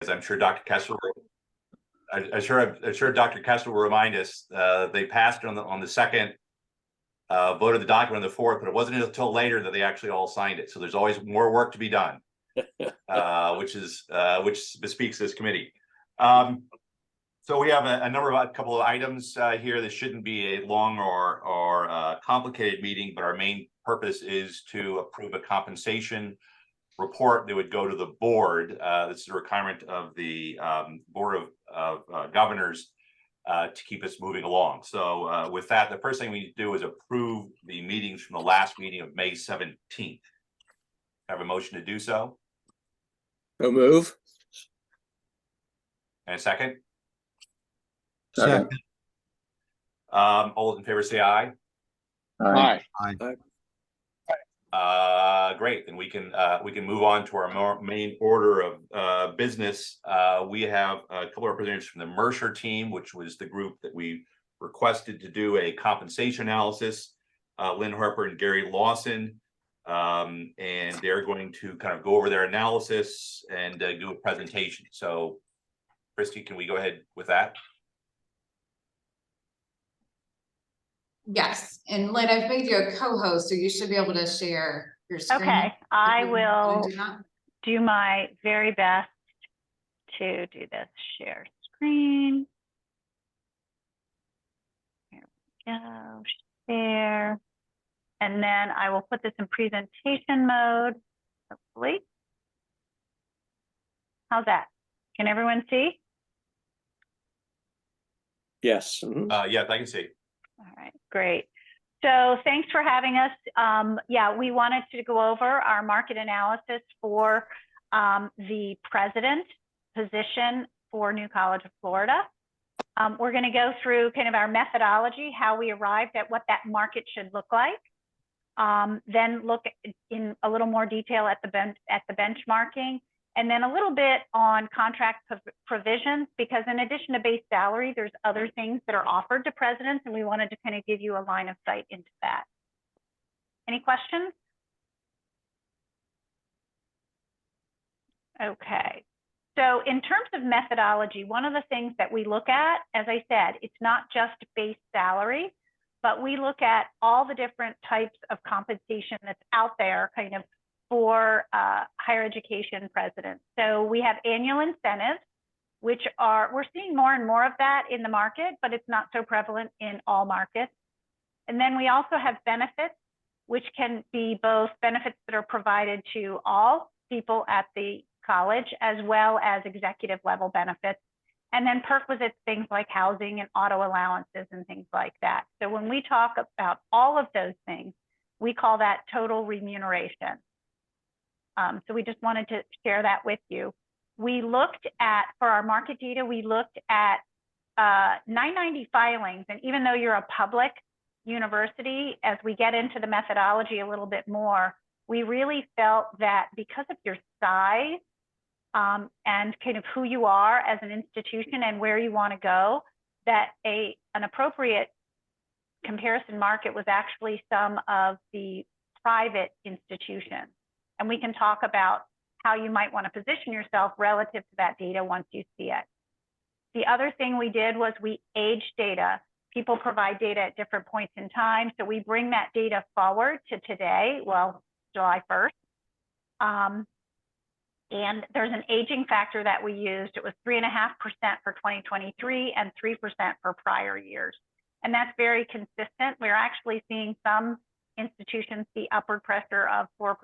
As I'm sure Dr. Kessler, I'm sure Dr. Kessler will remind us, they passed it on the second, voted the document on the fourth, but it wasn't until later that they actually all signed it. So there's always more work to be done, which bespeaks this committee. So we have a couple of items here. This shouldn't be a long or complicated meeting, but our main purpose is to approve a compensation report that would go to the board. This is a requirement of the Board of Governors to keep us moving along. So with that, the first thing we need to do is approve the meetings from the last meeting of May 17th. Have a motion to do so? So move. And a second? Second. All those in favor say aye. Aye. Great, then we can move on to our main order of business. We have a couple of representatives from the Mercer team, which was the group that we requested to do a compensation analysis. Lynn Harper and Gary Lawson, and they're going to kind of go over their analysis and do a presentation. So, Christy, can we go ahead with that? Yes, and Lynn, I've made you a co-host, so you should be able to share your screen. Okay, I will Do not. do my very best to do this. Share screen. Here we go, share. And then I will put this in presentation mode, hopefully. How's that? Can everyone see? Yes. Mhm. Yes, I can see. All right, great. So thanks for having us. Yeah, we wanted to go over our market analysis for the president position for New College of Florida. We're going to go through kind of our methodology, how we arrived at what that market should look like. Then look in a little more detail at the benchmarking, and then a little bit on contract provisions, because in addition to base salary, there's other things that are offered to presidents, and we wanted to kind of give you a line of sight into that. Any questions? Okay. So in terms of methodology, one of the things that we look at, as I said, it's not just base salary, but we look at all the different types of compensation that's out there kind of for higher education presidents. So we have annual incentives, which we're seeing more and more of that in the market, but it's not so prevalent in all markets. And then we also have benefits, which can be both benefits that are provided to all people at the college, as well as executive level benefits. And then perquisites, things like housing and auto allowances and things like that. So when we talk about all of those things, we call that total remuneration. So we just wanted to share that with you. We looked at, for our market data, we looked at 990 filings. And even though you're a public university, as we get into the methodology a little bit more, we really felt that because of your size and kind of who you are as an institution and where you want to go, that an appropriate comparison market was actually some of the private institutions. And we can talk about how you might want to position yourself relative to that data once you see it. The other thing we did was we aged data. People provide data at different points in time. So we bring that data forward to today, well, July 1st. And there's an aging factor that we used. It was 3.5% for 2023 and 3% for prior years. And that's very consistent. We're actually seeing some institutions see upward pressure of 4%.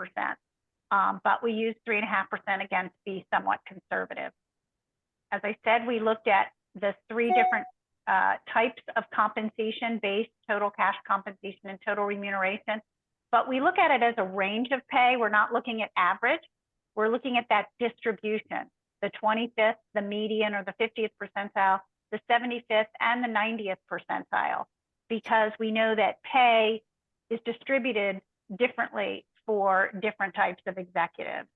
But we use 3.5% again to be somewhat conservative. As I said, we looked at the three different types of compensation: base, total cash compensation, and total remuneration. But we look at it as a range of pay. We're not looking at average. We're looking at that distribution, the 25th, the median, or the 50th percentile, the 75th, and the 90th percentile, because we know that pay is distributed differently for different types of executives.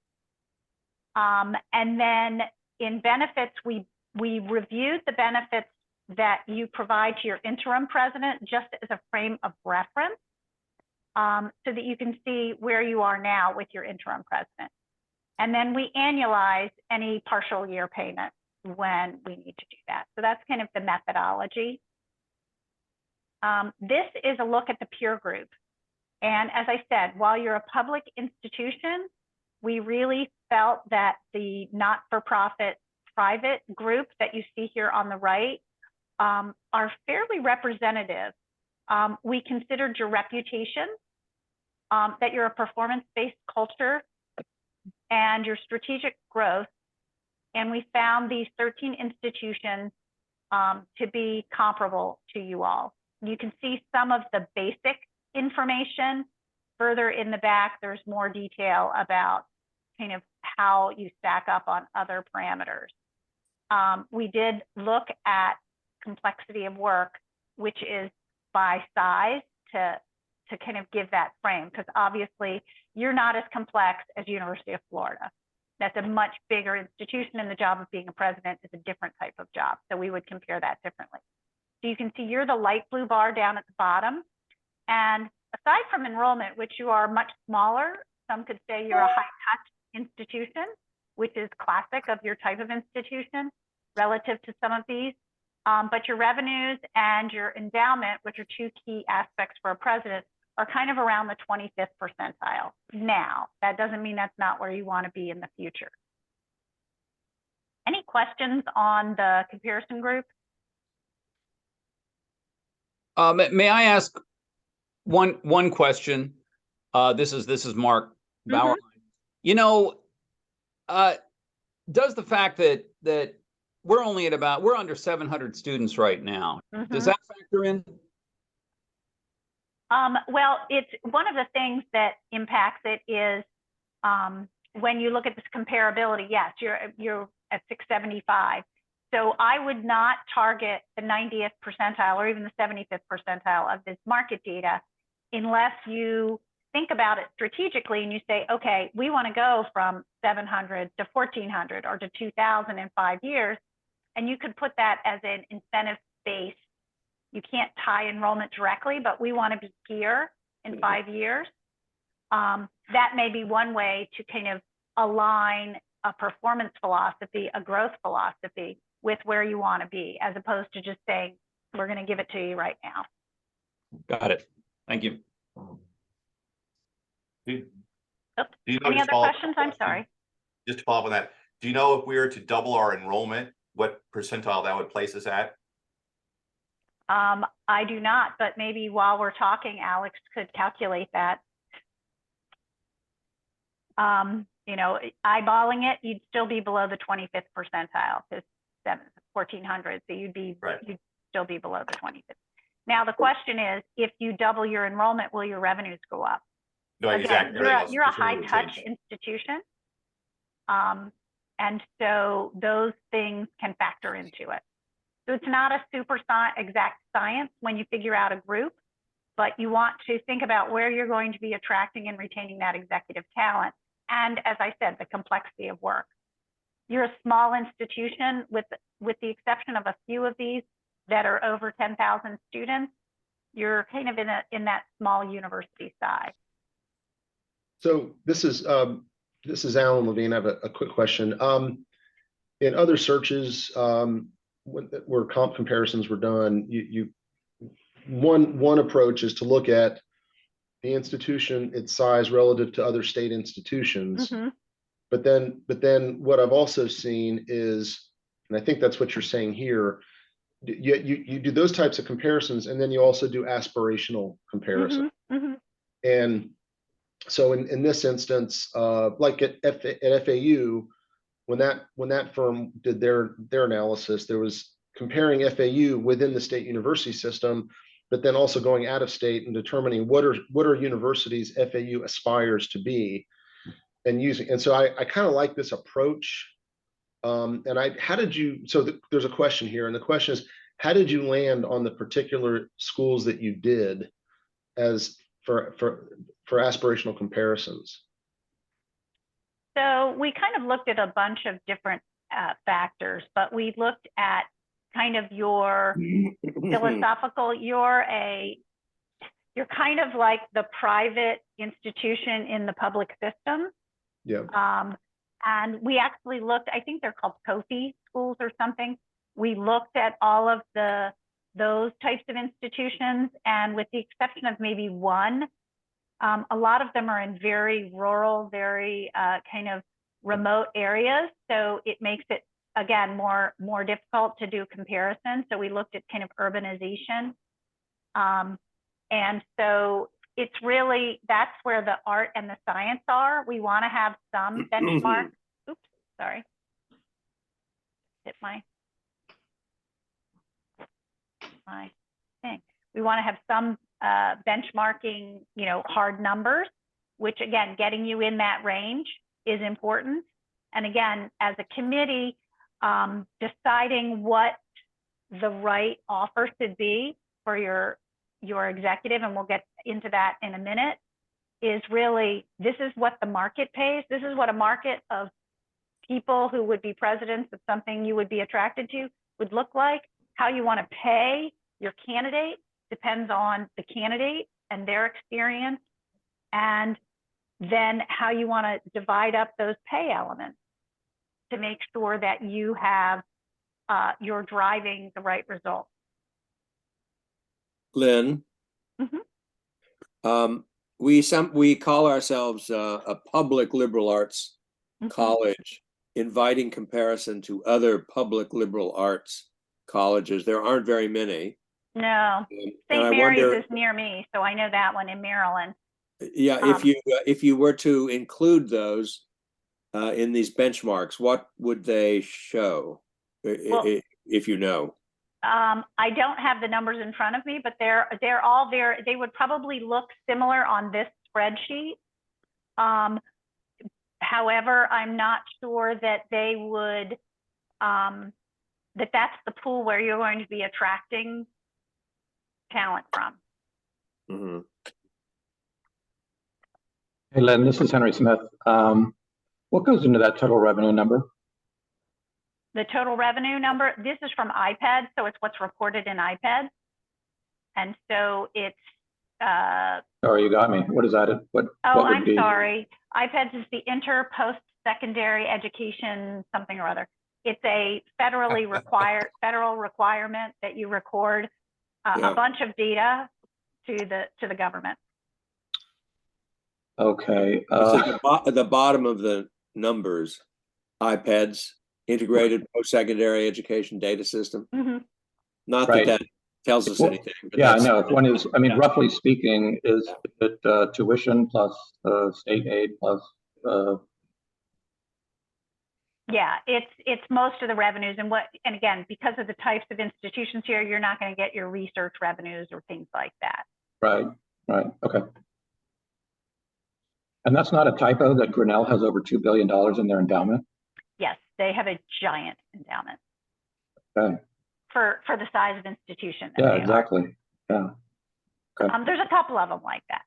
And then in benefits, we reviewed the benefits that you provide to your interim president just as a frame of reference, so that you can see where you are now with your interim president. And then we annualize any partial year payment when we need to do that. So that's kind of the methodology. This is a look at the peer group. And as I said, while you're a public institution, we really felt that the not-for-profit private group that you see here on the right are fairly representative. We considered your reputation, that you're a performance-based culture, and your strategic growth. And we found these 13 institutions to be comparable to you all. You can see some of the basic information. Further in the back, there's more detail about kind of how you stack up on other parameters. We did look at complexity of work, which is by size to kind of give that frame, because obviously you're not as complex as University of Florida. That's a much bigger institution, and the job of being a president is a different type of job. So we would compare that differently. So you can see you're the light blue bar down at the bottom. And aside from enrollment, which you are much smaller, some could say you're a high touch institution, which is classic of your type of institution relative to some of these. But your revenues and your endowment, which are two key aspects for a president, are kind of around the 25th percentile. Now, that doesn't mean that's not where you want to be in the future. Any questions on the comparison group? May I ask one question? This is Mark Bauer. You know, does the fact that we're under 700 students right now, does that factor in? Well, it's one of the things that impacts it is when you look at this comparability, yes, you're at 675. So I would not target the 90th percentile or even the 75th percentile of this market data unless you think about it strategically and you say, okay, we want to go from 700 to 1400 or to 2000 in 5 years. And you could put that as an incentive base. You can't tie enrollment directly, but we want to be here in 5 years. That may be one way to kind of align a performance philosophy, a growth philosophy with where you want to be, as opposed to just saying, we're going to give it to you right now. Got it. Thank you. Do you know, Any other questions? I'm sorry. Just to follow up on that, do you know if we were to double our enrollment, what percentile that would place us at? I do not, but maybe while we're talking, Alex could calculate that. You know, eyeballing it, you'd still be below the 25th percentile, because 1400, so you'd still be below the 25th. Now the question is, if you double your enrollment, will your revenues go up? No, Again, exactly. you're a high touch institution. And so those things can factor into it. So it's not a super exact science when you figure out a group, but you want to think about where you're going to be attracting and retaining that executive talent. And as I said, the complexity of work. You're a small institution with the exception of a few of these that are over 10,000 students. You're kind of in that small university size. So this is Alan Levine. I have a quick question. In other searches, where comp comparisons were done, one approach is to look at the institution, its size relative to other state institutions. But then what I've also seen is, and I think that's what you're saying here, you do those types of comparisons, and then you also do aspirational comparison. And so in this instance, like at FAU, when that firm did their analysis, there was comparing FAU within the state university system, but then also going out of state and determining what are universities FAU aspires to be, and so I kind of like this approach. There's a question here, and the question is, how did you land on the particular schools that you did as for aspirational comparisons? So we kind of looked at a bunch of different factors, but we looked at kind of your philosophical, you're kind of like the private institution in the public system. Yeah. And we actually looked, I think they're called Kofi schools or something. We looked at all of those types of institutions, and with the exception of maybe one, a lot of them are in very rural, very kind of remote areas. So it makes it, again, more difficult to do comparison. So we looked at kind of urbanization. And so it's really, that's where the art and the science are. We want to have some benchmark. Oops, sorry. Hit my thing. We want to have some benchmarking, hard numbers, which again, getting you in that range is important. And again, as a committee, deciding what the right offer should be for your executive, and we'll get into that in a minute, is really, this is what the market pays. This is what a market of people who would be presidents of something you would be attracted to would look like. How you want to pay your candidate depends on the candidate and their experience, and then how you want to divide up those pay elements to make sure that you have, you're driving the right result. Lynn, we call ourselves a public liberal arts college, inviting comparison to other public liberal arts colleges. There aren't very many. No, St. Mary's is near me, so I know that one in Maryland. Yeah, if you were to include those in these benchmarks, what would they show? Well, if you know. I don't have the numbers in front of me, but they're all there. They would probably look similar on this spreadsheet. However, I'm not sure that they would, that's the pool where you're going to be attracting talent from. Hey, Lynn, this is Henry Smith. What goes into that total revenue number? The total revenue number, this is from iPad, so it's what's reported in iPad. And so it's... Sorry, you got me. What is that? What I'm sorry. iPads is the Inter-Post-Secondary Education something or other. It's a federally required, federal requirement that you record a bunch of data to the government. Okay. At the bottom of the numbers, iPads, integrated post-secondary education data system. Not that tells us anything. But yeah, I know. If one is, I mean, roughly speaking, is it tuition plus state aid plus? Yeah, it's most of the revenues, and again, because of the types of institutions here, you're not going to get your research revenues or things like that. Right. Okay. And that's not a typo that Grinnell has over $2 billion in their endowment? Yes, they have a giant endowment. Okay. For the size of institution. Yeah, exactly. Yeah. Okay. There's a couple of them like that.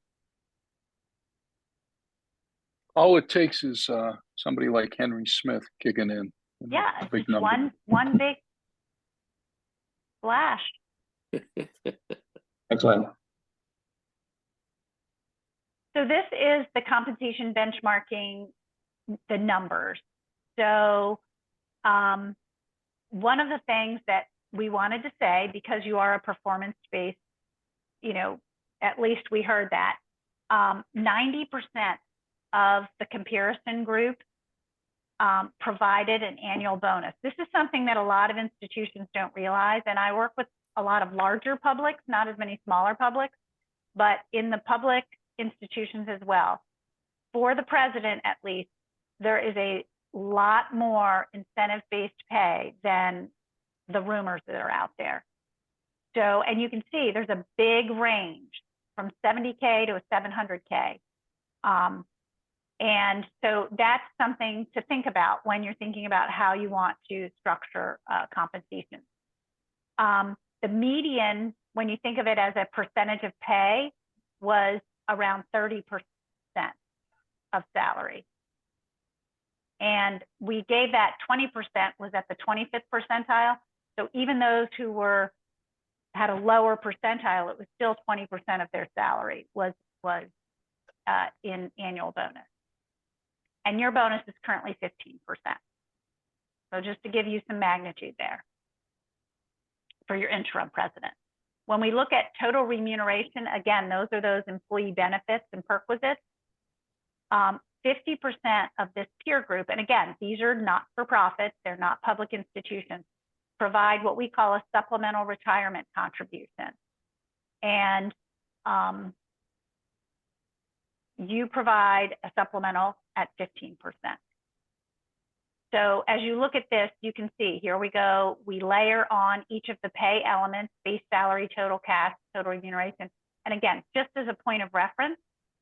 All it takes is somebody like Henry Smith kicking in. Yeah, big number. one big splash. Excellent. So this is the compensation benchmarking, the numbers. So one of the things that we wanted to say, because you are a performance-based, at least we heard that 90% of the comparison group provided an annual bonus. This is something that a lot of institutions don't realize. And I work with a lot of larger publics, not as many smaller publics, but in the public institutions as well. For the president, at least, there is a lot more incentive-based pay than the rumors that are out there. So, and you can see there's a big range from 70K to a 700K. And so that's something to think about when you're thinking about how you want to structure compensation. The median, when you think of it as a percentage of pay, was around 30% of salary. And we gave that 20% was at the 25th percentile. So even those who had a lower percentile, it was still 20% of their salary was in annual bonus. and your bonus is currently 15%. So just to give you some magnitude there for your interim president. When we look at total remuneration, again, those are those employee benefits and perquisites. 50% of this peer group, and again, these are not for profits, they're not public institutions, provide what we call a supplemental retirement contribution. And you provide a supplemental at 15%. So as you look at this, you can see, here we go, we layer on each of the pay elements, base salary, total cash, total remuneration. And again, just as a point of reference,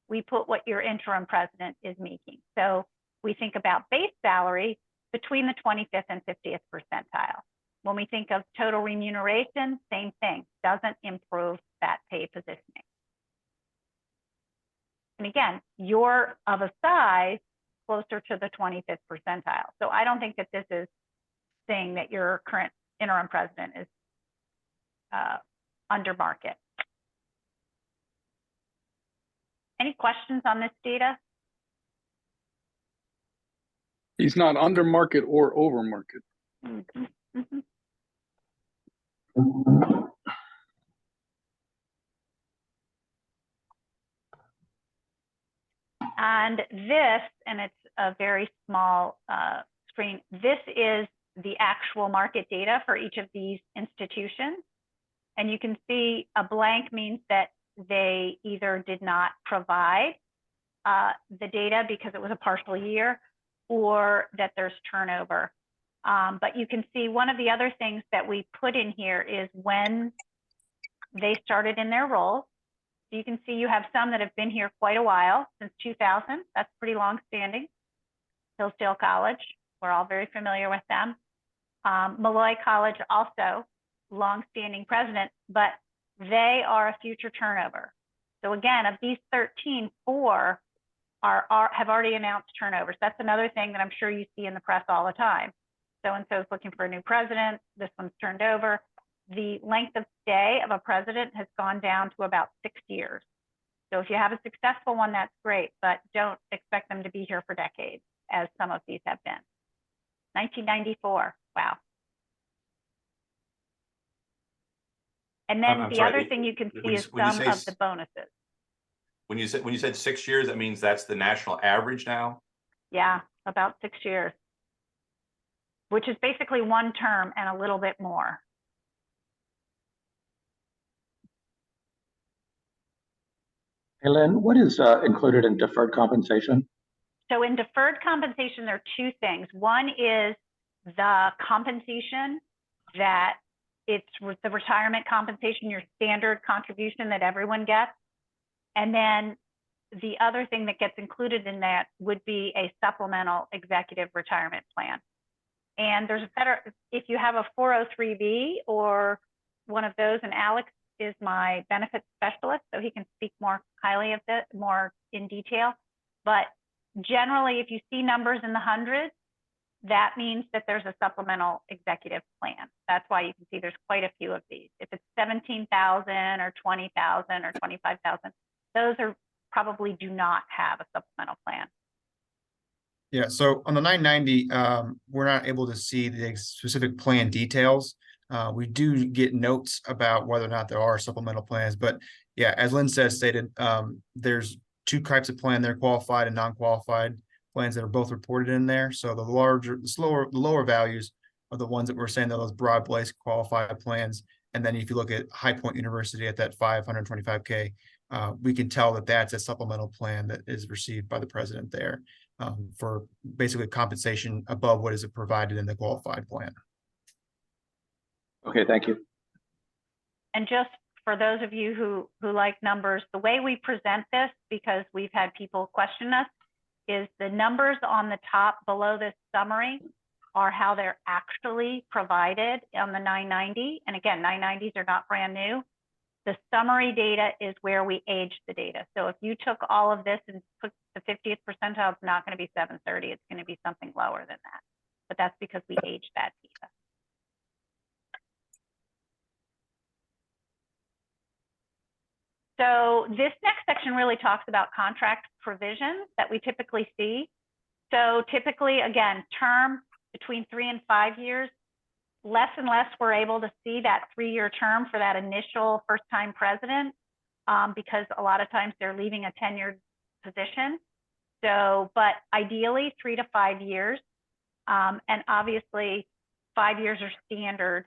we put what your interim president is making. So we think about base salary between the 25th and 50th percentile. When we think of total remuneration, same thing, doesn't improve that pay positioning. And again, you're of a size closer to the 25th percentile. So I don't think that this is saying that your current interim president is under market. Any questions on this data? He's not under market or over market. Mm-hmm. Mm-hmm. And this, and it's a very small screen, this is the actual market data for each of these institutions. And you can see a blank means that they either did not provide the data because it was a partial year, or that there's turnover. But you can see one of the other things that we put in here is when they started in their roles. You can see you have some that have been here quite a while, since 2000. That's pretty long standing. Hillsdale College, we're all very familiar with them. Malloy College, also long-standing president, but they are a future turnover. So again, of these 13, 4 have already announced turnovers. That's another thing that I'm sure you see in the press all the time. So-and-so is looking for a new president. This one's turned over. The length of stay of a president has gone down to about 6 years. So if you have a successful one, that's great, but don't expect them to be here for decades, as some of these have been. 1994, wow. And then I'm the sorry, other thing you can see when you- is when you some say of the bonuses. When you said 6 years, that means that's the national average now? Yeah, about 6 years, which is basically 1 term and a little bit more. Hey, Lynn, what is included in deferred compensation? So in deferred compensation, there are 2 things. One is the compensation that it's the retirement compensation, your standard contribution that everyone gets. And then the other thing that gets included in that would be a supplemental executive retirement plan. And there's a better, if you have a 403B or one of those, and Alex is my benefits specialist, so he can speak more highly of it, more in detail. But generally, if you see numbers in the hundreds, that means that there's a supplemental executive plan. That's why you can see there's quite a few of these. If it's 17,000 or 20,000 or 25,000, those are probably do not have a supplemental plan. Yeah, so on the 990, we're not able to see the specific plan details. We do get notes about whether or not there are supplemental plans, but yeah, as Lynn stated, there's 2 types of plan there, qualified and non-qualified plans that are both reported in there. So the lower values are the ones that we're saying that those broad-based qualified plans. And then if you look at High Point University at that 525K, we can tell that that's a supplemental plan that is received by the president there for basically compensation above what is provided in the qualified plan. Okay, thank you. And just for those of you who like numbers, the way we present this, because we've had people question us, is the numbers on the top below this summary are how they're actually provided on the 990. And again, 990s are not brand new. The summary data is where we age the data. So if you took all of this and put the 50th percentile, it's not going to be 730. It's going to be something lower than that. But that's because we aged that data. So this next section really talks about contract provisions that we typically see. So typically, again, term between 3 and 5 years, less and less we're able to see that 3-year term for that initial first-time president, because a lot of times they're leaving a tenured position. So, but ideally 3 to 5 years, and obviously 5 years are standard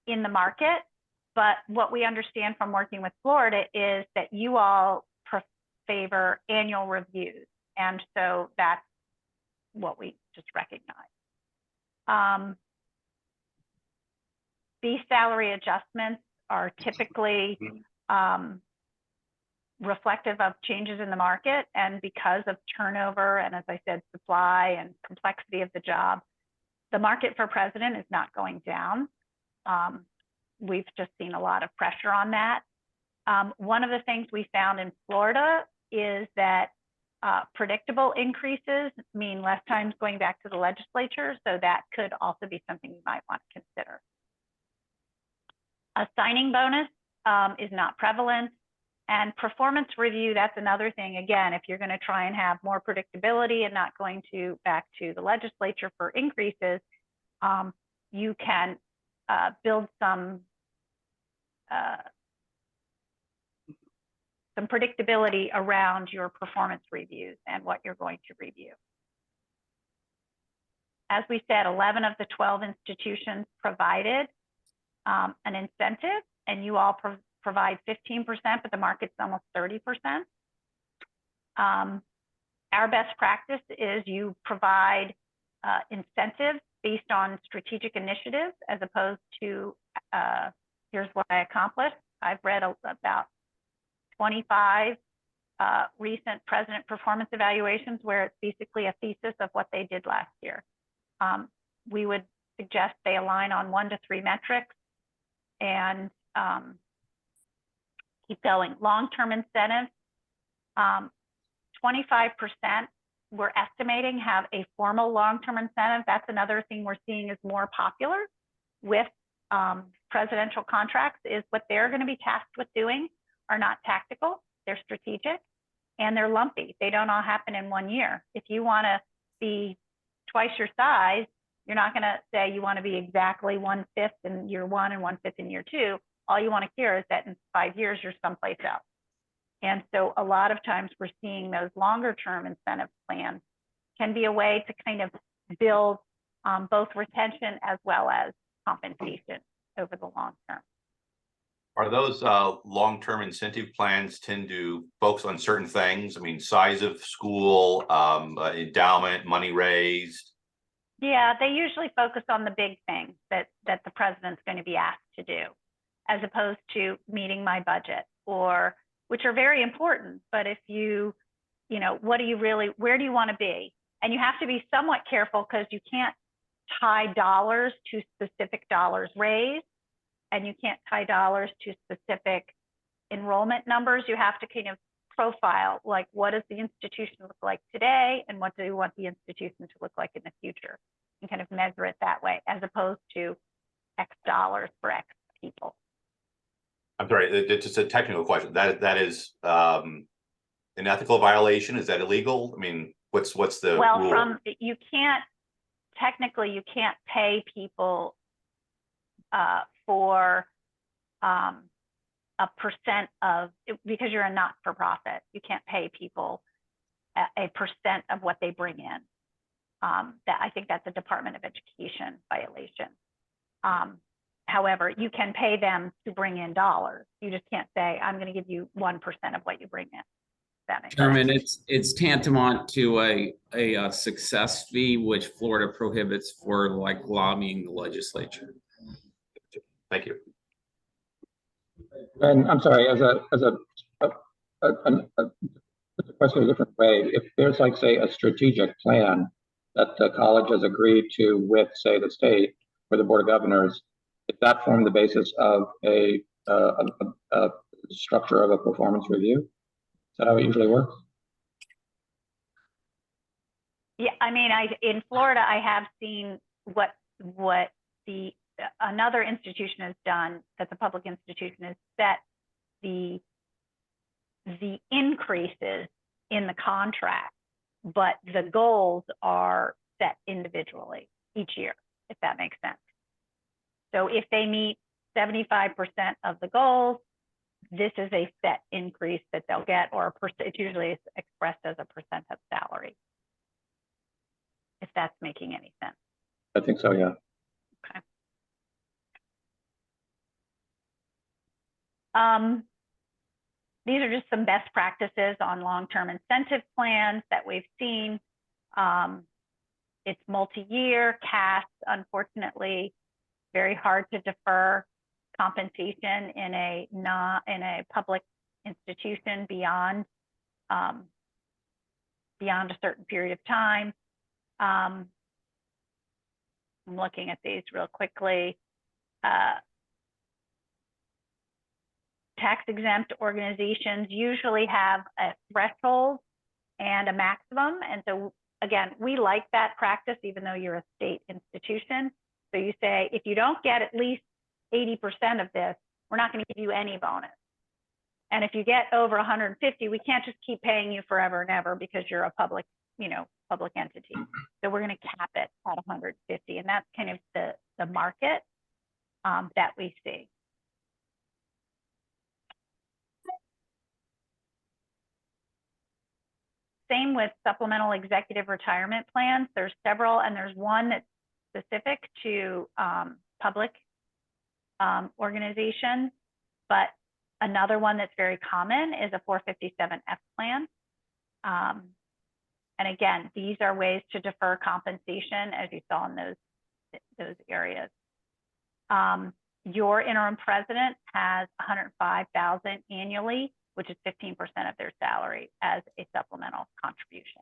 in the market. But what we understand from working with Florida is that you all favor annual reviews. And so that's what we just recognize. Base salary adjustments are typically reflective of changes in the market, and because of turnover and, as I said, supply and complexity of the job, the market for president is not going down. We've just seen a lot of pressure on that. One of the things we found in Florida is that predictable increases mean less times going back to the legislature, so that could also be something you might want to consider. A signing bonus is not prevalent, and performance review, that's another thing. Again, if you're going to try and have more predictability and not going back to the legislature for increases, you can build some predictability around your performance reviews and what you're going to review. As we said, 11 of the 12 institutions provided an incentive, and you all provide 15%, but the market's almost 30%. Our best practice is you provide incentives based on strategic initiatives as opposed to here's what I accomplished. I've read about 25 recent president performance evaluations where it's basically a thesis of what they did last year. We would suggest they align on 1 to 3 metrics and keep going. Long-term incentives, 25% we're estimating have a formal long-term incentive. That's another thing we're seeing is more popular with presidential contracts, is what they're going to be tasked with doing are not tactical, they're strategic, and they're lumpy. They don't all happen in 1 year. If you want to be twice your size, you're not going to say you want to be exactly 1/5 in year 1 and 1/5 in year 2. All you want to hear is that in 5 years, you're someplace else. And so a lot of times we're seeing those longer term incentive plans can be a way to kind of build both retention as well as compensation over the long term. Are those long-term incentive plans tend to focus on certain things? I mean, size of school, endowment, money raised? Yeah, they usually focus on the big things that the president's going to be asked to do, as opposed to meeting my budget, or which are very important. But if you know, what do you really, where do you want to be? And you have to be somewhat careful because you can't tie dollars to specific dollars raised, and you can't tie dollars to specific enrollment numbers. You have to kind of profile, like, what does the institution look like today, and what do you want the institution to look like in the future, and kind of measure it that way, as opposed to X dollars for X people. I'm sorry, it's just a technical question. That is an ethical violation. Is that illegal? I mean, what's the rule? You can't, technically, you can't pay people for a percent of, because you're a not-for-profit, you can't pay people a percent of what they bring in. That, I think that's a Department of Education violation. However, you can pay them to bring in dollars. You just can't say, I'm going to give you 1% of what you bring in. That makes Chairman, sense. it's tantamount to a success fee, which Florida prohibits for like lobbying the legislature. Thank you. And I'm sorry, as a question a different way, if there's like, say, a strategic plan that the college has agreed to with, say, the state or the Board of Governors, if that form the basis of a structure of a performance review? Is that how it usually works? Yeah, I mean, in Florida, I have seen what another institution has done, that's a public institution, is set the increases in the contract but the goals are set individually each year, if that makes sense. So if they meet 75% of the goals, this is a set increase that they'll get, or a percent. It's usually expressed as a percent of salary, if that's making any sense. I think so, yeah. Okay. These are just some best practices on long-term incentive plans that we've seen. It's multi-year. CAS, unfortunately, very hard to defer compensation in a public institution beyond a certain period of time. I'm looking at these real quickly. Tax exempt organizations usually have a threshold and a maximum. And so again, we like that practice, even though you're a state institution. So you say, if you don't get at least 80% of this, we're not going to give you any bonus. And if you get over 150, we can't just keep paying you forever and ever because you're a public, public entity. So we're going to cap it at 150. And that's kind of the market that we see. Same with supplemental executive retirement plans. There's several, and there's one that's specific to public organizations, but another one that's very common is a 457F plan. And again, these are ways to defer compensation, as you saw in those areas. Your interim president has $105,000 annually, which is 15% of their salary as a supplemental contribution.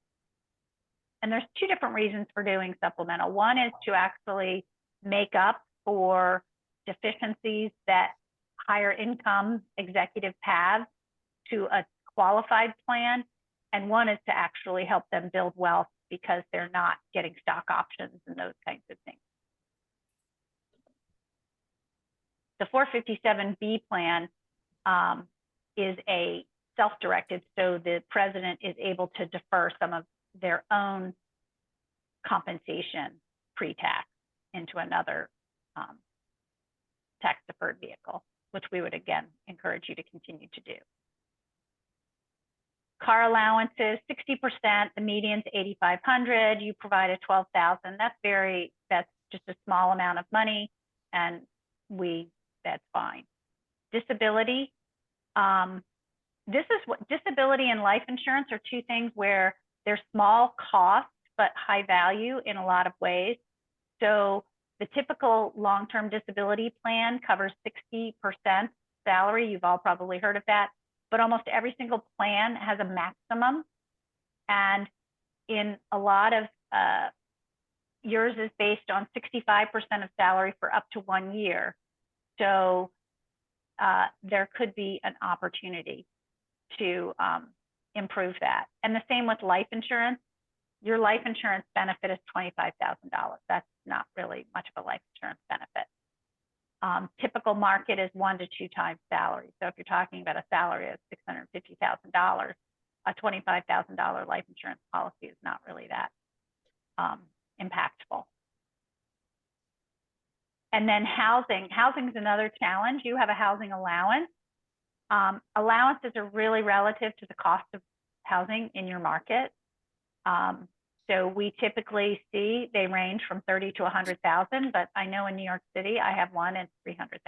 And there's two different reasons for doing supplemental. One is to actually make up for deficiencies that higher income executives have to a qualified plan. And one is to actually help them build wealth because they're not getting stock options and those kinds of things. The 457B plan is a self-directed, so the president is able to defer some of their own compensation pre-tax into another tax-deferred vehicle, which we would again encourage you to continue to do. Car allowances, 60%, the median's 8,500, you provide a 12,000. That's just a small amount of money, and that's fine. Disability, disability and life insurance are two things where they're small cost, but high value in a lot of ways. So the typical long-term disability plan covers 60% salary. You've all probably heard of that, but almost every single plan has a maximum. And in a lot of, yours is based on 65% of salary for up to 1 year. So there could be an opportunity to improve that. And the same with life insurance. Your life insurance benefit is $25,000. That's not really much of a life insurance benefit. Typical market is 1 to 2 times salary. So if you're talking about a salary of $650,000, a $25,000 life insurance policy is not really that impactful. And then housing. Housing is another challenge. You have a housing allowance. Allowances are really relative to the cost of housing in your market. So we typically see they range from 30 to 100,000, but I know in New York City, I have one at $300,000.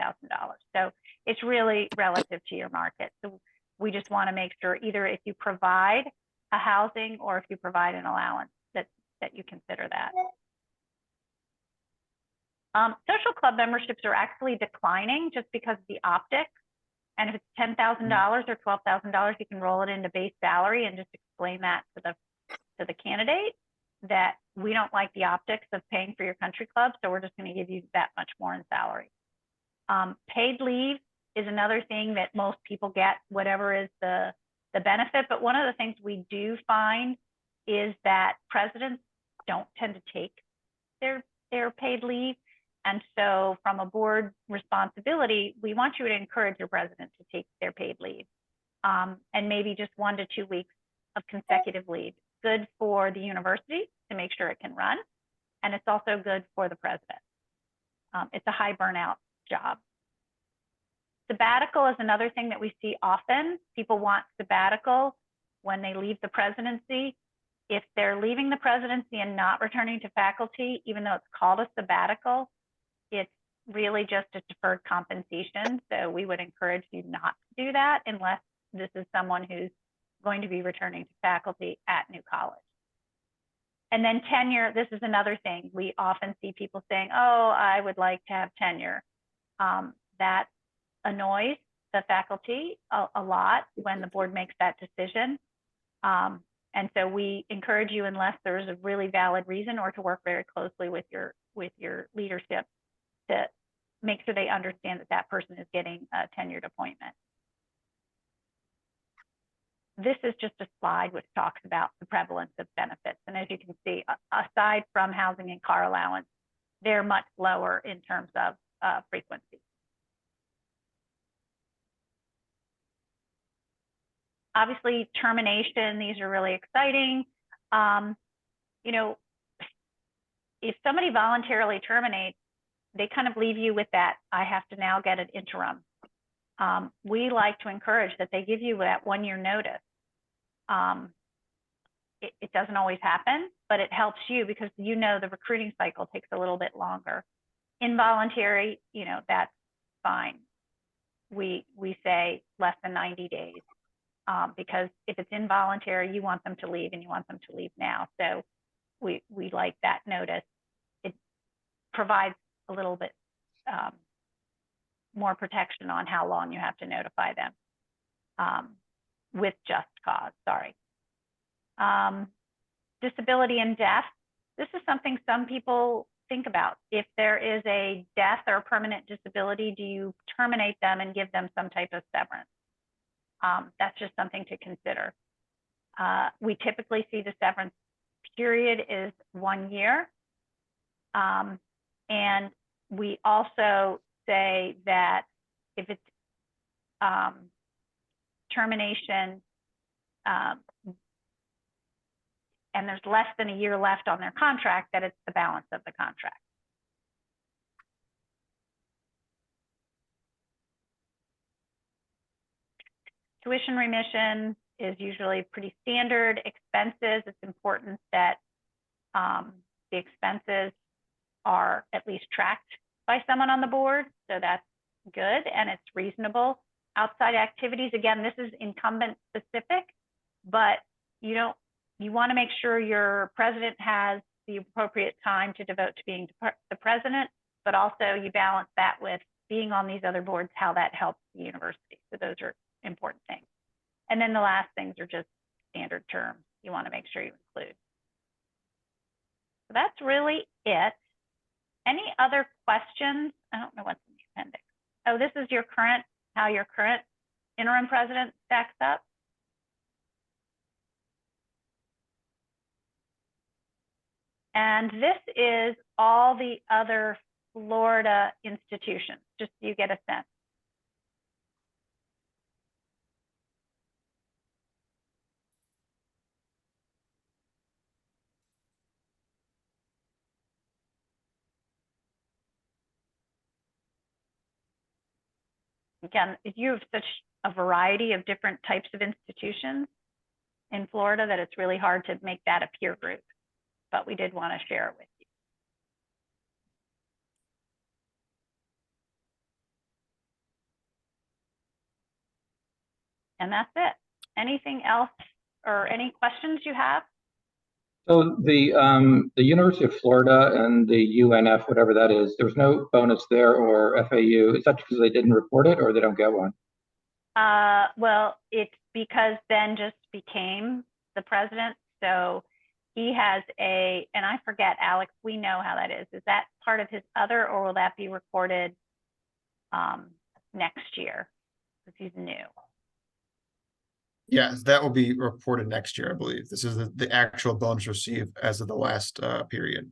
So it's really relative to your market. So we just want to make sure either if you provide a housing or if you provide an allowance that you consider that. Social club memberships are actually declining just because of the optics. And if it's $10,000 or $12,000, you can roll it into base salary and just explain that to the candidate that we don't like the optics of paying for your country club, so we're just going to give you that much more in salary. Paid leave is another thing that most people get, whatever is the benefit. But one of the things we do find is that presidents don't tend to take their paid leave. And so from a board responsibility, we want you to encourage your president to take their paid leave and maybe just 1 to 2 weeks of consecutive leave good for the university to make sure it can run, and it's also good for the president. It's a high burnout job. Sabbatical is another thing that we see often. People want sabbatical when they leave the presidency. If they're leaving the presidency and not returning to faculty, even though it's called a sabbatical, it's really just a deferred compensation. So we would encourage you not to do that unless this is someone who's going to be returning to faculty at New College. And then tenure, this is another thing. We often see people saying, oh, I would like to have tenure. That annoys the faculty a lot when the board makes that decision. And so we encourage you, unless there's a really valid reason, or to work very closely with your leadership to make sure they understand that that person is getting a tenured appointment. This is just a slide which talks about the prevalence of benefits. And as you can see, aside from housing and car allowance, they're much lower in terms of frequency. Obviously, termination, these are really exciting. You know, if somebody voluntarily terminates, they kind of leave you with that, I have to now get an interim. We like to encourage that they give you that 1-year notice. It doesn't always happen, but it helps you because you know the recruiting cycle takes a little bit longer. Involuntary, you know, that's fine. We say less than 90 days. Because if it's involuntary, you want them to leave and you want them to leave now. So we like that notice. It provides a little bit more protection on how long you have to notify them with just cause, sorry. Disability and death. This is something some people think about. If there is a death or a permanent disability, do you terminate them and give them some type of severance? That's just something to consider. We typically see the severance period is 1 year. And we also say that if it's termination and there's less than a year left on their contract, that it's the balance of the contract. Tuition remission is usually pretty standard. Expenses, it's important that the expenses are at least tracked by someone on the board. So that's good and it's reasonable. Outside activities, again, this is incumbent specific, but you want to make sure your president has the appropriate time to devote to being the president, but also you balance that with being on these other boards, how that helps the university. So those are important things. And then the last things are just standard terms you want to make sure you include. So that's really it. Any other questions? I don't know what's in the appendix. Oh, this is your current, how your current interim president stacks up. And this is all the other Florida institutions, just so you get a sense. Again, you have such a variety of different types of institutions in Florida that it's really hard to make that a peer group, but we did want to share it with you. And that's it. Anything else or any questions you have? So the University of Florida and the UNF, whatever that is, there's no bonus there or FAU. Is that because they didn't report it or they don't get one? Well, it's because Ben just became the president. So he has and I forget, Alex, we know how that is. Is that part of his other, or will that be recorded next year because he's new? Yes, that will be reported next year, I believe. This is the actual bonus received as of the last period.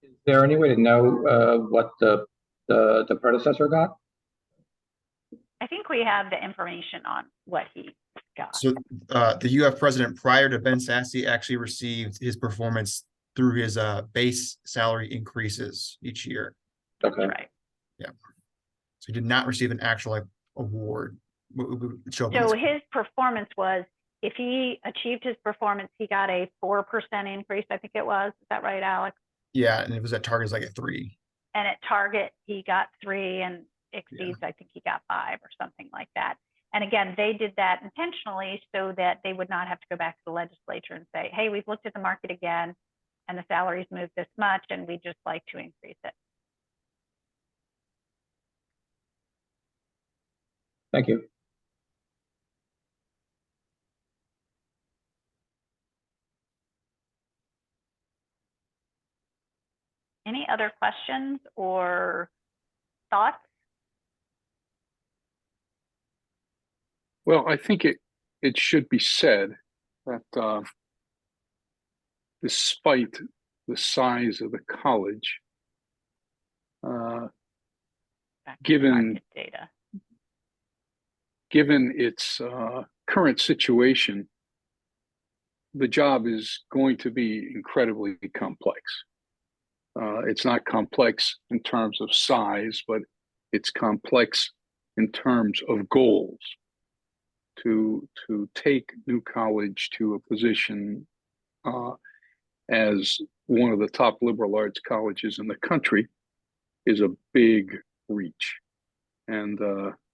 Is there any way to know what the predecessor got? I think we have the information on what he got. So the UF president prior to Ben Sasse actually received his performance through his base salary increases each year. Okay. That's right. So he did not receive an actual like award. So his performance was, if he achieved his performance, he got a 4% increase, I think it was. Is that right, Alex? Yeah, and it was at Target like a 3. And at Target, he got 3, and Exceeds, I think he got 5 or something like that. And again, they did that intentionally so that they would not have to go back to the legislature and say, hey, we've looked at the market again and the salaries moved this much and we'd just like to increase it. Thank you. Any other questions or thoughts? Well, I think it should be said that despite the size of the college, Back to given market data. given its current situation, the job is going to be incredibly complex. It's not complex in terms of size, but it's complex in terms of goals. To take New College to a position as one of the top liberal arts colleges in the country is a big reach. And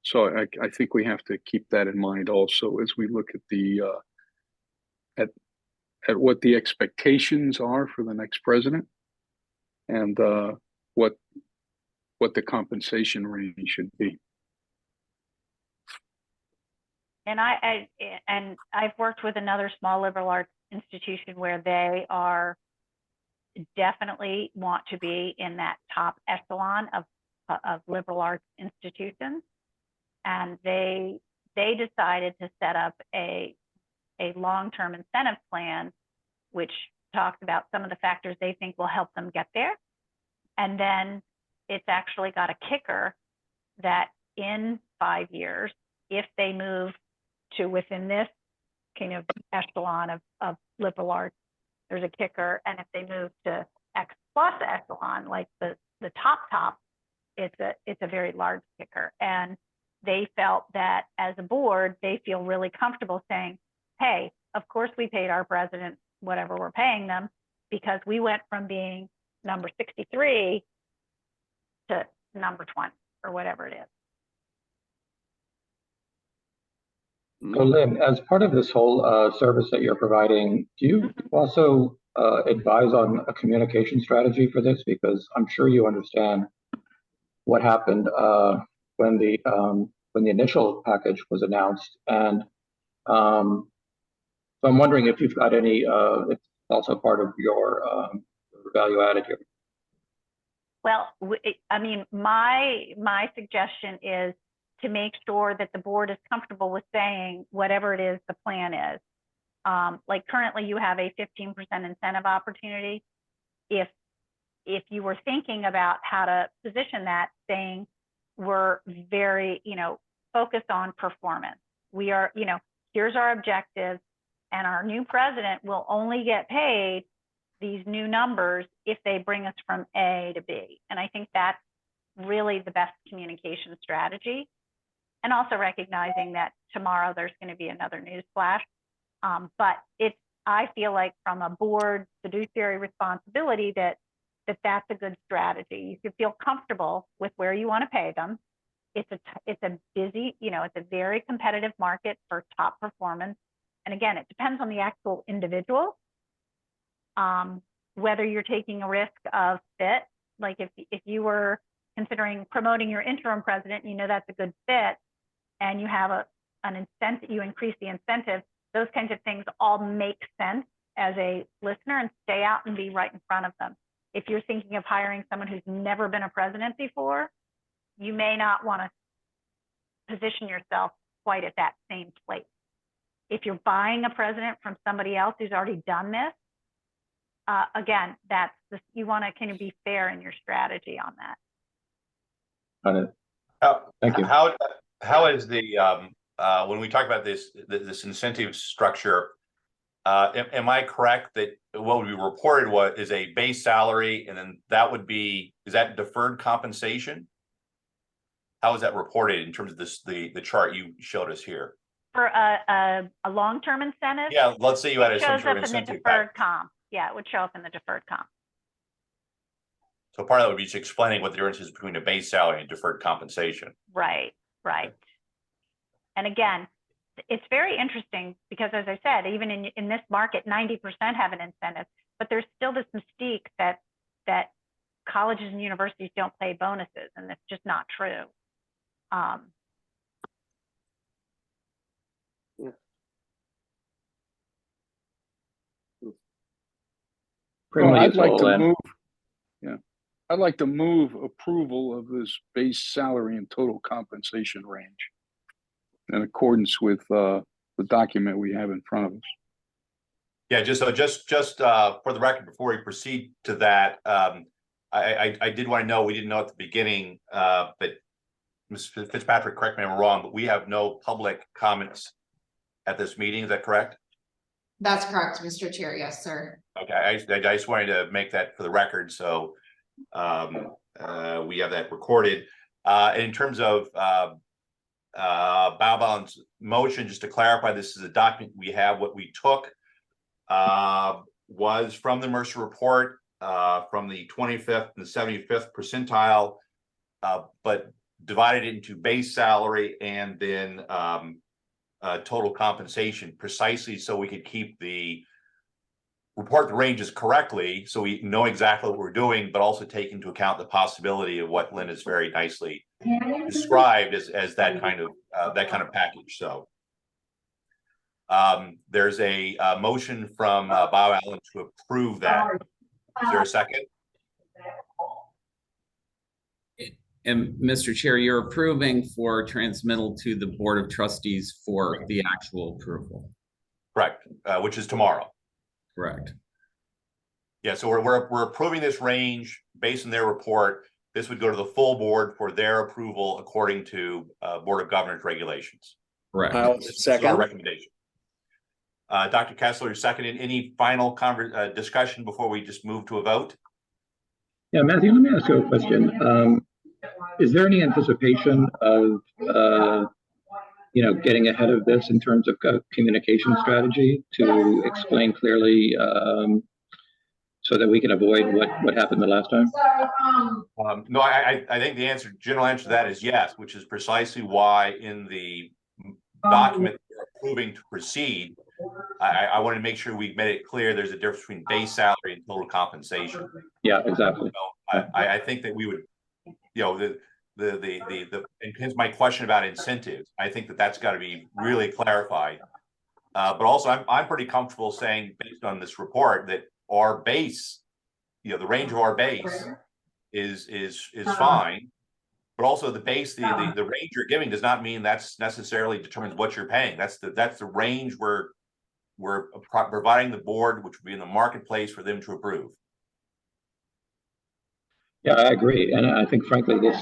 so I think we have to keep that in mind also as we look at the at what the expectations are for the next president and what the compensation range should be. And I've worked with another small liberal arts institution where they are definitely want to be in that top echelon of liberal arts institutions. And they decided to set up a long-term incentive plan, which talks about some of the factors they think will help them get there. And then it's actually got a kicker that in 5 years, if they move to within this kind of echelon of liberal arts, there's a kicker. And if they move to X plus echelon, like the top, it's a very large kicker. And they felt that as a board, they feel really comfortable saying, hey, of course we paid our president whatever we're paying them, because we went from being number 63 to number 20 or whatever it is. So Lynn, as part of this whole service that you're providing, do you also advise on a communication strategy for this? Because I'm sure you understand what happened when the initial package was announced, and so I'm wondering if you've got any. It's also part of your value added here. Well, I mean, my suggestion is to make sure that the board is comfortable with saying whatever it is the plan is. Like currently you have a 15% incentive opportunity. If you were thinking about how to position that, saying we're very, focused on performance. We are, here's our objectives, and our new president will only get paid these new numbers if they bring us from A to B. And I think that's really the best communication strategy. And also recognizing that tomorrow there's going to be another news flash. But I feel like from a board fiduciary responsibility that's a good strategy. You can feel comfortable with where you want to pay them. It's a busy, it's a very competitive market for top performance. And again, it depends on the actual individual. Whether you're taking a risk of fit, like if you were considering promoting your interim president, that's a good fit, and you have an incentive, you increase the incentive, those kinds of things all make sense as a listener, and stay out and be right in front of them. If you're thinking of hiring someone who's never been a president before, you may not want to position yourself quite at that same place. If you're buying a president from somebody else who's already done this, again, you want to kind of be fair in your strategy on that. Got it. Thank you. how is the, when we talk about this incentive structure, am I correct that what would be reported is a base salary, and then that would be, is that deferred compensation? How is that reported in terms of the chart you showed us here? For a long-term incentive? Yeah, let's say you had It some shows sort up of in the incentive deferred package. comp. Yeah, it would show up in the deferred comp. So part of that would be just explaining what the difference is between a base salary and deferred compensation. Right, right. And again, it's very interesting because, as I said, even in this market, 90% have an incentive, but there's still this mystique that colleges and universities don't pay bonuses, and that's just not true. Pretty I'd like useful, to and move, yeah, I'd like to move approval of this base salary and total compensation range in accordance with the document we have in front of us. Yeah, just for the record, before we proceed to that, I did want to know, we didn't know at the beginning, but Ms. Fitzpatrick, correct me if I'm wrong, but we have no public comments at this meeting. Is that correct? That's correct, Mr. Chair. Yes, sir. Okay, I just wanted to make that for the record, so we have that recorded. In terms of Baobab's motion, just to clarify, this is a document we have. What we took was from the Mercer report, from the 25th and the 75th percentile, but divided it into base salary and then total compensation, precisely so we could keep report the ranges correctly, so we know exactly what we're doing, but also take into account the possibility of what Lynn has very nicely described as that kind of package. So there's a motion from Bob Allen to approve that. Is there a second? And Mr. Chair, you're approving for transmittal to the Board of Trustees for the actual approval. Correct, which is tomorrow. Correct. Yeah, so we're approving this range based on their report. This would go to the full board for their approval according to Board of Governors regulations. Correct. This is our Second. recommendation. Dr. Kessler, seconded. Any final discussion before we just move to a vote? yeah, Matthew, let me ask you a question. Is there any anticipation of, getting ahead of this in terms of communication strategy to explain clearly so that we can avoid what happened the last time? No, I think the general answer to that is yes, which is precisely why in the document we're approving to proceed, I want to make sure we made it clear there's a difference between base salary and total compensation. Yeah, exactly. So I think that we would, and hence my question about incentives, I think that's got to be really clarified. But also I'm pretty comfortable saying, based on this report, that our base, the range of our base is fine. But also the base, the range you're giving does not mean that's necessarily determines what you're paying. That's the range we're providing the board, which would be in the marketplace for them to approve. Yeah, I agree. And I think, frankly, this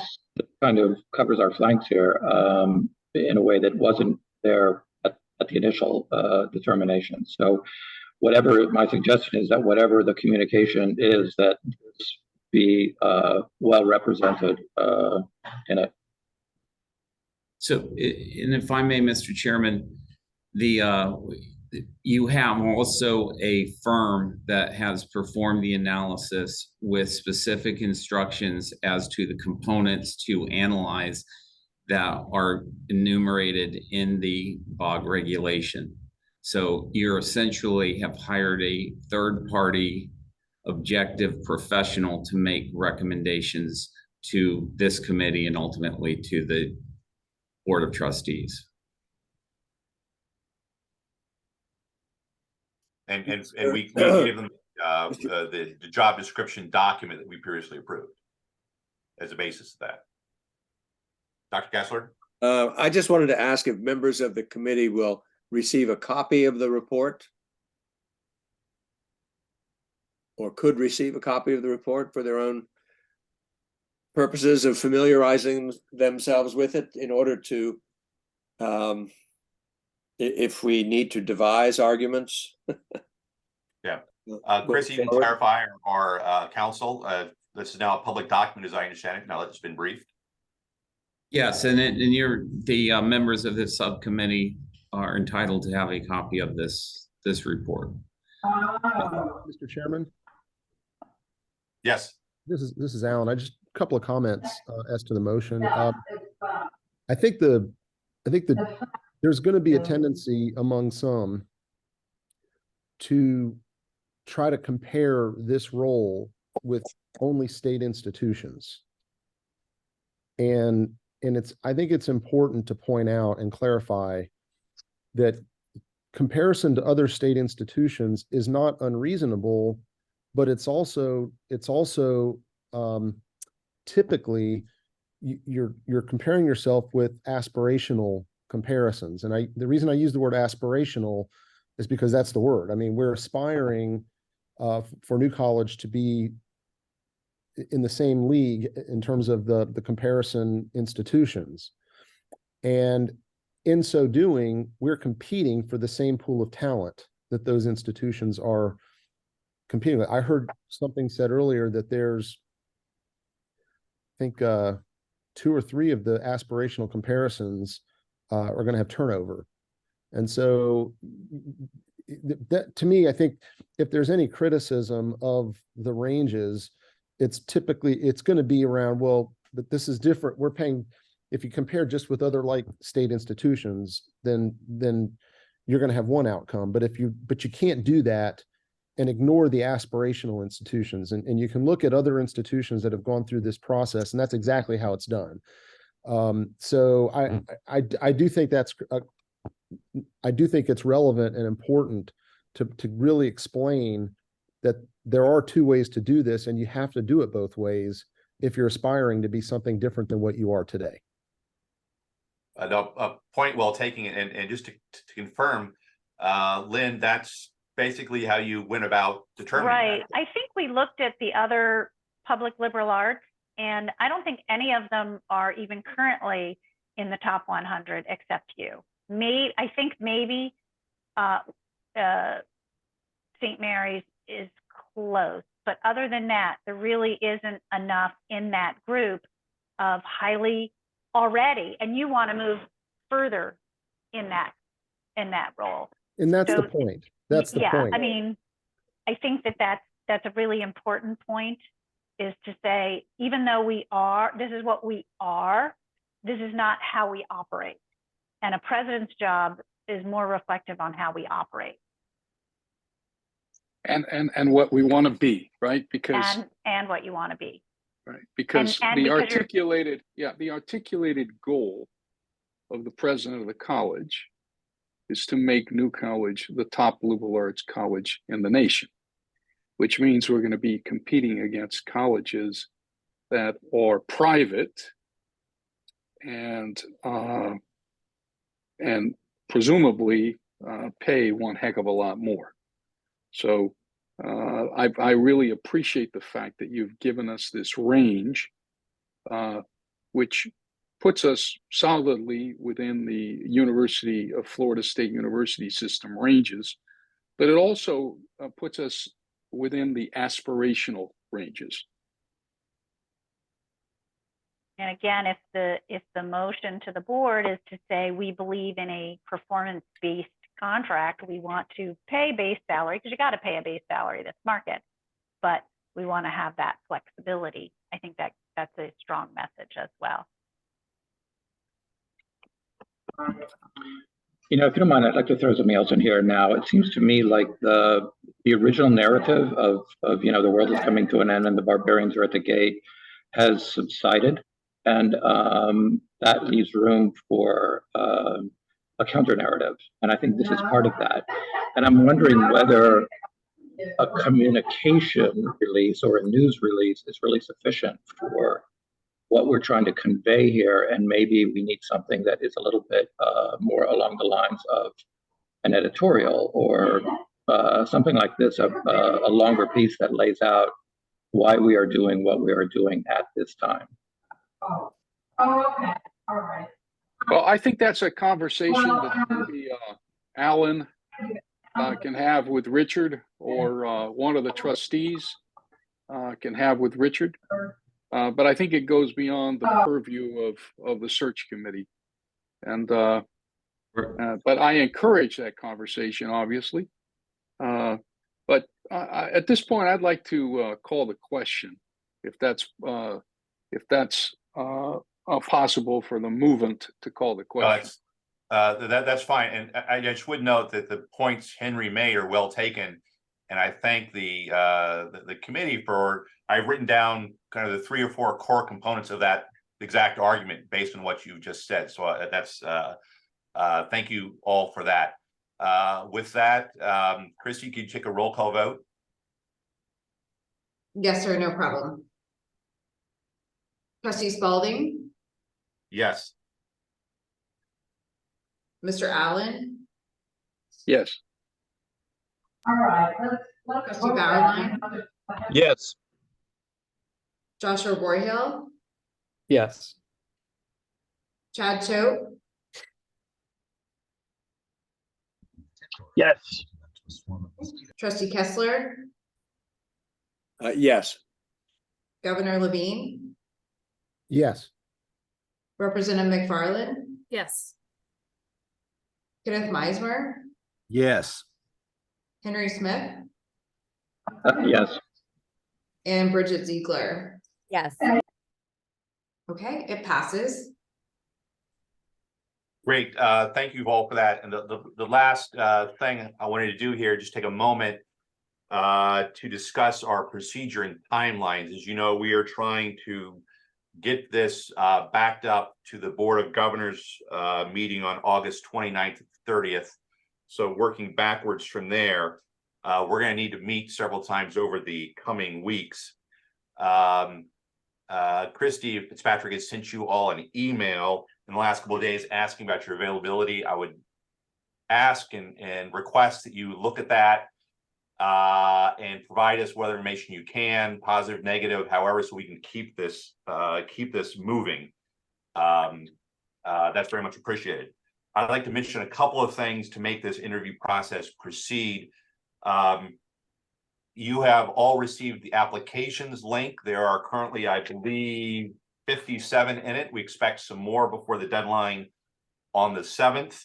kind of covers our flanks here in a way that wasn't there at the initial determination. So whatever my suggestion is, that whatever the communication is, that this be well represented in it. So, and if I may, Mr. Chairman, you have also a firm that has performed the analysis with specific instructions as to the components to analyze that are enumerated in the BOG regulation. So you essentially have hired a third-party objective professional to make recommendations to this committee and ultimately to the Board of Trustees. And we give them the job description document that we previously approved as a basis of that. Dr. Kessler? I just wanted to ask if members of the committee will receive a copy of the report or could receive a copy of the report for their own purposes of familiarizing themselves with it in order to If we need to devise arguments. Yeah. go Chris, you can forward. clarify our council. This is now a public document, as I understand it, now that it's been briefed. Yes, and the members of this subcommittee are entitled to have a copy of this report. Mr. Chairman, Yes. this is Alan. I just a couple of comments as to the motion. I think there's going to be a tendency among some to try to compare this role with only state institutions. And I think it's important to point out and clarify that comparison to other state institutions is not unreasonable, but it's also typically you're comparing yourself with aspirational comparisons. And the reason I use the word aspirational is because that's the word. I mean, we're aspiring for New College to be in the same league in terms of the comparison institutions. And in so doing, we're competing for the same pool of talent that those institutions are competing with. I heard something said earlier that there's, I think, 2 or 3 of the aspirational comparisons are going to have turnover. And so that, to me, I think if there's any criticism of the ranges, it's going to be around, well, but this is different. We're paying, if you compare just with other like state institutions, then you're going to have one outcome. But you can't do that and ignore the aspirational institutions. And you can look at other institutions that have gone through this process, and that's exactly how it's done. So I do think I do think it's relevant and important to really explain that there are 2 ways to do this, and you have to do it both ways if you're aspiring to be something different than what you are today. A point well taken, and just to confirm, Lynn, that's basically how you went about determining Right. that. I think we looked at the other public liberal arts, and I don't think any of them are even currently in the top 100 except you. I think maybe St. Mary's is close, but other than that, there really isn't enough in that group of highly already, and you want to move further in that role. And that's So, the point. That's the yeah, point. I mean, I think that's a really important point, is to say, even though this is what we are, this is not how we operate. And a president's job is more reflective on how we operate. And what we want to be, right? Because and what you want to be. right, because and the because articulated goal of the president of the college is to make New College the top liberal arts college in the nation, which means we're going to be competing against colleges that are private and presumably pay one heck of a lot more. So I really appreciate the fact that you've given us this range, which puts us solidly within the University of Florida State University system ranges, but it also puts us within the aspirational ranges. And again, if the motion to the board is to say we believe in a performance-based contract, we want to pay base salary, because you got to pay a base salary this market, but we want to have that flexibility. I think that's a strong message as well. You know, if you don't mind, I'd like to throw something else in here now. It seems to me like the original narrative of the world is coming to an end and the barbarians are at the gate has subsided, and that leaves room for a counter narrative. And I think this is part of that. And I'm wondering whether a communication release or a news release is really sufficient for what we're trying to convey here, and maybe we need something that is a little bit more along the lines of an editorial or something like this, a longer piece that lays out why we are doing what we are doing at this time. Oh, okay, all right. Well, I think that's a conversation that maybe Alan can have with Richard, or one of the trustees can have with Richard. But I think it goes beyond the purview of the search committee. And but I encourage that conversation, obviously. But at this point, I'd like to call the question, if that's possible for the movement to call the question. That's fine. And I just would note that the points Henry made are well taken. And I thank the committee for, I've written down kind of the 3 or 4 core components of that exact argument based on what you just said. So that's, thank you all for that. With that, Christy, could you take a roll call vote? Yes, sir, no problem. Trustee Spalding, Yes. Mr. Allen, Yes. Trustee Bauerlein, Yes. Joshua Voorhill, Yes. Chad Choate, Yes. Trustee Kessler, Yes. Governor Levine, Yes. Representative McFarland, Yes. Kenneth Meismer, Yes. Henry Smith, Yes. and Bridget Ziegler. Yes. Okay, it passes. Great. Thank you all for that. And the last thing I wanted to do here, just take a moment to discuss our procedure and timelines. As you know, we are trying to get this backed up to the Board of Governors meeting on August 29th and 30th. So working backwards from there, we're going to need to meet several times over the coming weeks. Christy Fitzpatrick has sent you all an email in the last couple of days asking about your availability. I would ask and request that you look at that and provide us whatever information you can, positive, negative, however, so we can keep this moving. That's very much appreciated. I'd like to mention a couple of things to make this interview process proceed. You have all received the applications link. There are currently, I believe, 57 in it. We expect some more before the deadline on the 7th.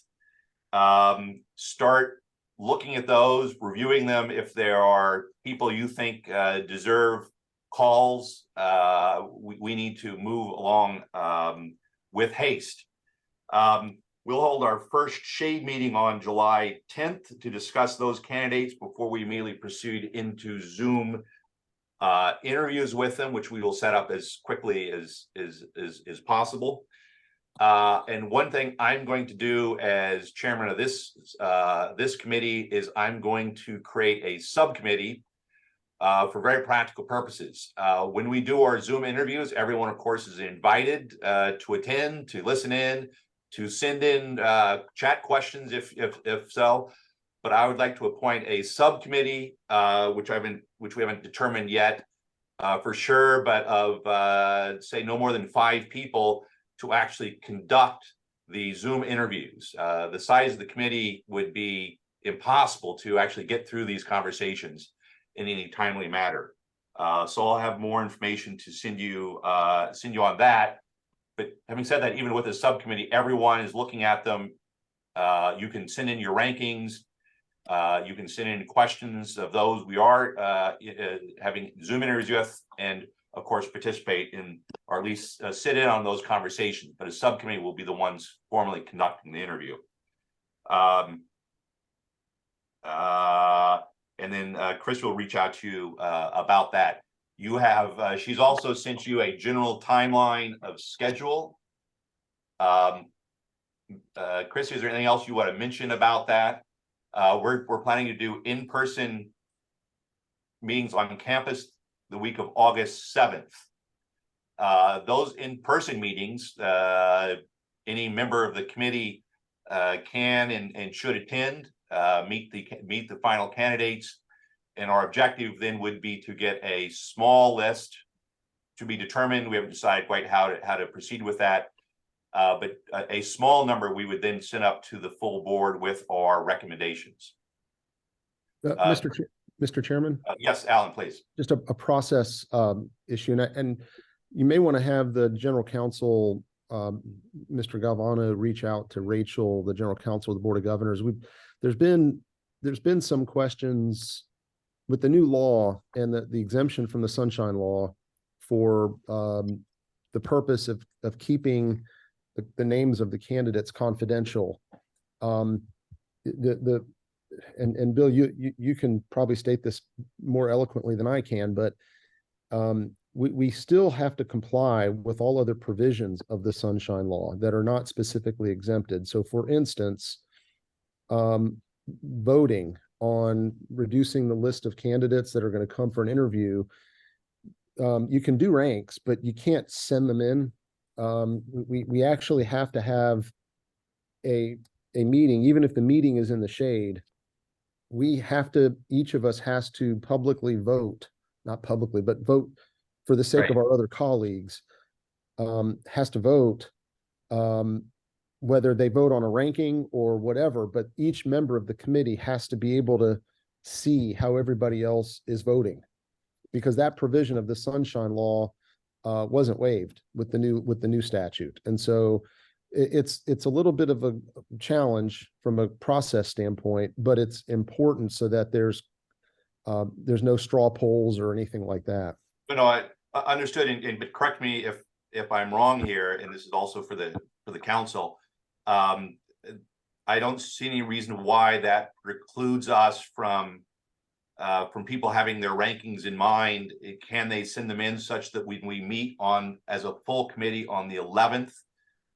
Start looking at those, reviewing them. If there are people you think deserve calls, we need to move along with haste. We'll hold our first shade meeting on July 10th to discuss those candidates before we immediately proceed into Zoom interviews with them, which we will set up as quickly as possible. And one thing I'm going to do as chairman of this committee is I'm going to create a subcommittee for very practical purposes. When we do our Zoom interviews, everyone, of course, is invited to attend, to listen in, to send in chat questions if so. But I would like to appoint a subcommittee, which we haven't determined yet for sure, but of say no more than 5 people to actually conduct the Zoom interviews. The size of the committee would be impossible to actually get through these conversations in any timely manner. So I'll have more information to send you on that. But having said that, even with the subcommittee, everyone is looking at them. You can send in your rankings. You can send in questions of those we are having Zoom interviews with, and of course participate in, or at least sit in on those conversations. But a subcommittee will be the ones formally conducting the interview. And then Chris will reach out to you about that. You have, she's also sent you a general timeline of schedule. Chris, is there anything else you want to mention about that? We're planning to do in-person meetings on campus the week of August 7th. Those in-person meetings, any member of the committee can and should attend, meet the final candidates. And our objective then would be to get a small list to be determined. We haven't decided quite how to proceed with that. But a small number we would then send up to the full board with our recommendations. Mr. Chairman, Yes, Alan, please. just a process issue, and you may want to have the general counsel, Mr. Galvano, reach out to Rachel, the general counsel of the Board of Governors. There's been some questions with the new law and the exemption from the Sunshine Law for the purpose of keeping the names of the candidates confidential. And Bill, you can probably state this more eloquently than I can, but we still have to comply with all other provisions of the Sunshine Law that are not specifically exempted. So for instance, voting on reducing the list of candidates that are going to come for an interview, you can do ranks, but you can't send them in. We actually have to have a meeting, even if the meeting is in the shade. We have to, each of us has to publicly vote, not publicly, but vote for the sake of our other colleagues, has to vote, whether they vote on a ranking or whatever, but each member of the committee has to be able to see how everybody else is voting, because that provision of the Sunshine Law wasn't waived with the new statute. And so it's a little bit of a challenge from a process standpoint, but it's important so that there's no straw polls or anything like that. No, I understood, but correct me if I'm wrong here, and this is also for the council. I don't see any reason why that precludes us from people having their rankings in mind. Can they send them in such that when we meet as a full committee on the 11th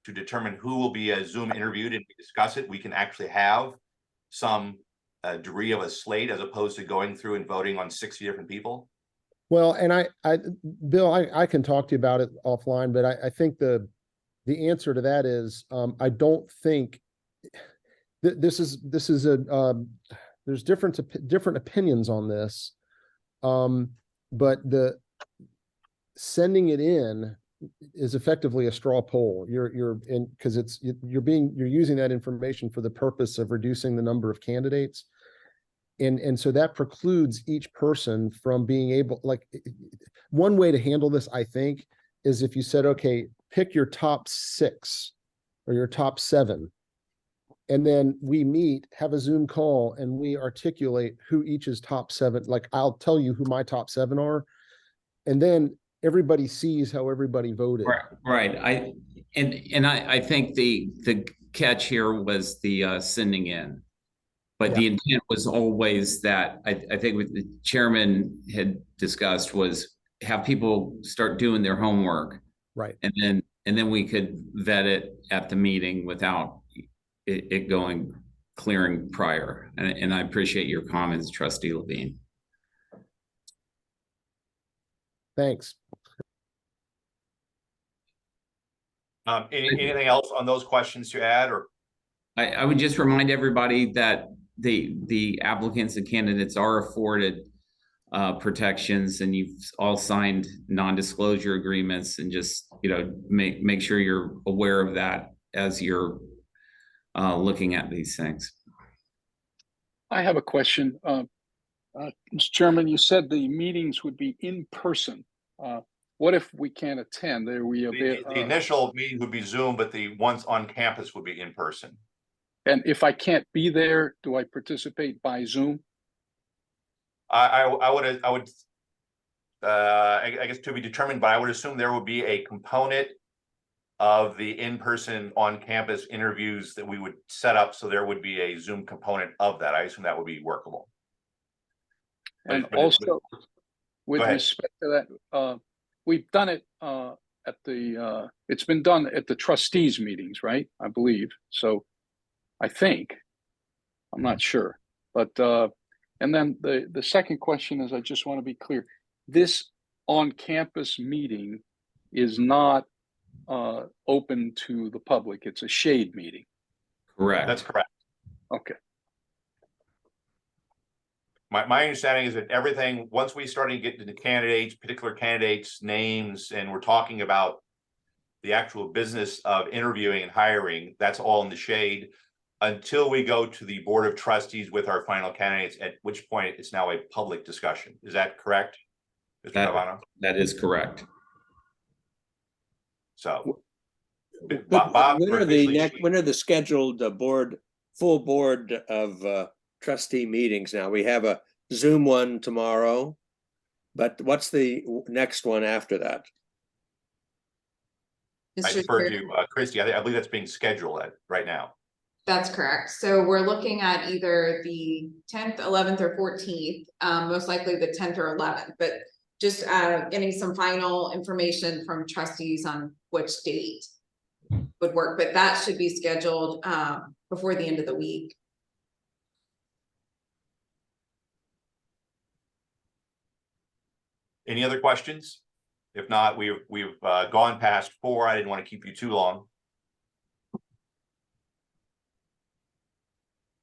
to determine who will be a Zoom interviewed and we discuss it, we can actually have some degree of a slate as opposed to going through and voting on 60 different people? Well, and Bill, I can talk to you about it offline, but I think the answer to that is, I don't think there's different opinions on this. But the sending it in is effectively a straw poll. You're using that information for the purpose of reducing the number of candidates. And so that precludes each person from being able, like, one way to handle this, I think, is if you said, okay, pick your top 6 or your top 7, and then we meet, have a Zoom call, and we articulate who each is top 7. Like, I'll tell you who my top 7 are, and then everybody sees how everybody voted. Right. I think the catch here was the sending in. But the intent was always that I think what the chairman had discussed was have people start doing their homework. Right. And then we could vet it at the meeting without it going clearing prior. And I appreciate your comments, Trustee Levine. Thanks. Anything else on those questions to add? Or I would just remind everybody that the applicants and candidates are afforded protections, and you've all signed non-disclosure agreements, and just, make sure you're aware of that as you're looking at these things. I have a question. Mr. Chairman, you said the meetings would be in person. What if we can't attend? the initial meeting would be Zoom, but the ones on campus would be in person. And if I can't be there, do I participate by Zoom? I guess to be determined, but I would assume there would be a component of the in-person on-campus interviews that we would set up, so there would be a Zoom component of that. I assume that would be workable. And also, with respect to that, we've done it at the, it's been done at the trustees meetings, right? I believe. So I think, I'm not sure, but, and then the second question is, I just want to be clear. This on-campus meeting is not open to the public. It's a shade meeting. Correct. That's correct. Okay. My understanding is that everything, once we started getting to the candidates, particular candidates' names, and we're talking about the actual business of interviewing and hiring, that's all in the shade until we go to the Board of Trustees with our final candidates, at which point it's now a public discussion. Is that correct, Mr. Calvano? That is correct. So. But Bob, when we're are the officially- when are the scheduled full board of trustee meetings now? We have a Zoom one tomorrow, but what's the next one after that? I Mr. defer Chair, to Christie. I believe that's being scheduled right now. that's correct. So we're looking at either the 10th, 11th, or 14th, most likely the 10th or 11th, but just getting some final information from trustees on which date would work, but that should be scheduled before the end of the week. Any other questions? If not, we've gone past 4. I didn't want to keep you too long.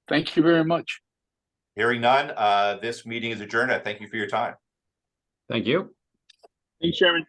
Thank you very much. Hearing none, this meeting is adjourned. I thank you for your time. Thank you. Thanks, Chairman.